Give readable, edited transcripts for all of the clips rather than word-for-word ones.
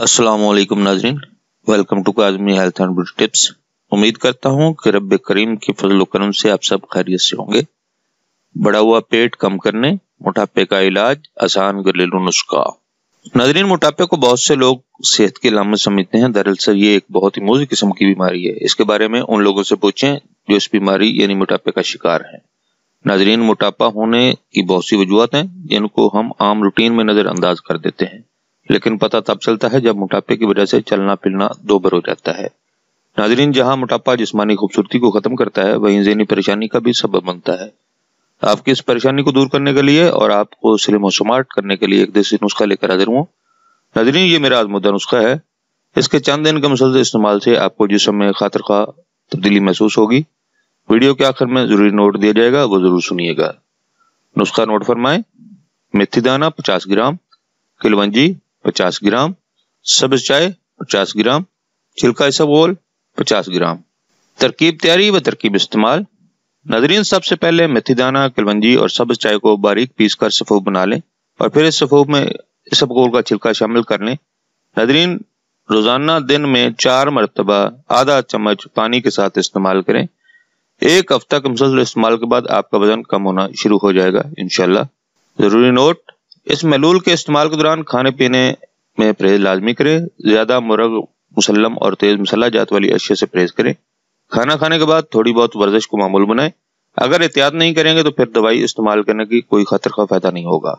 अस्सलाम वालेकुम नाजरीन, welcome to Kazmi health and beauty tips. उम्मीद करता हूँ कि रब्बे करीम की फजल करम से आप सब खैरियत से होंगे। बढ़ा हुआ पेट कम करने, मोटापे का इलाज, आसान घरेलू नुस्खा। नाजरीन, मोटापे को बहुत से लोग सेहत की अलामत समझते हैं। दरअसल ये एक बहुत ही मोज़ी किस्म की बीमारी है। इसके बारे में उन लोगों से पूछें जो इस बीमारी यानी मोटापे का शिकार है। नाजरीन, मोटापा होने की बहुत सी वजूहत हैं जिनको हम आम रूटीन में नजरअंदाज कर देते हैं, लेकिन पता तब चलता है जब मोटापे की वजह से चलना फिरना दोबर हो जाता है। नाजरीन, जहां मोटापा जिस्मानी खूबसूरती को खत्म करता है, वहीं ज़हनी परेशानी का भी सबब बनता है। आपकी इस परेशानी को दूर करने के लिए और आपको स्लिम और स्मार्ट करने के लिए एक देसी नुस्खा लेकर हाजिर हूँ। नाजरीन, ये मेरा आजमुदा नुस्खा है। इसके चंद दिन के मुसलसल इस्तेमाल से आपको जिस्म में खातिर खा तब्दीली महसूस होगी। वीडियो के आखिर में जरूरी नोट दिया जाएगा, वो जरूर सुनिएगा। नुस्खा नोट फरमाएं। मेथी दाना 50 ग्राम, किलवंजी 50 ग्राम, सब्ज चाय 50 ग्राम, छिलका इसबगोल 50 ग्राम। तरकीब तैयारी व तरकीब इस्तेमाल। नाजरीन, सबसे पहले मेथी दाना, किलवंजी और सब्ज चाय को बारीक पीस कर सफूफ बना लें और फिर इस सफूफ में इसबगोल का छिलका शामिल कर लें। नाजरीन, रोजाना दिन में 4 मरतबा आधा चम्मच पानी के साथ इस्तेमाल करें। एक हफ्ता के मुसलसल इस्तेमाल के बाद आपका वजन कम होना शुरू हो जाएगा इंशाल्लाह। जरूरी नोट, इस महलूल के इस्तेमाल के दौरान खाने पीने में परहेज लाजमी करें। ज्यादा मुरग, मुसल्लम और तेज मसाला जात वाली अशिया से परहेज करें। खाना खाने के बाद थोड़ी बहुत वर्जिश को मामूल बनाएं। अगर एहतियात नहीं करेंगे तो फिर दवाई इस्तेमाल करने की कोई खतर का फायदा नहीं होगा।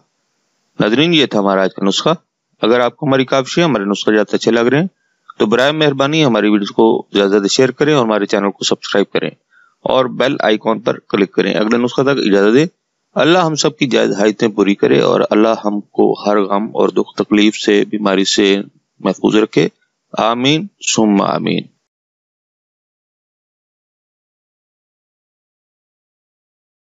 नाजरीन, ये था हमारा आज का नुस्खा। अगर आपको हमारी काविशें, हमारे नुस्खे ज्यादा अच्छे लग रहे हैं तो बराए मेहरबानी हमारी वीडियो को ज्यादा शेयर करें और हमारे चैनल को सब्सक्राइब करें और बेल आइकॉन पर क्लिक करें। अगले नुस्खा तक इजाजत दें। अल्लाह हम सब की जायज हाजतें पूरी करे और अल्लाह हमको हर गम और दुख तकलीफ से, बीमारी से महफूज रखे। आमीन सुम्मा आमीन।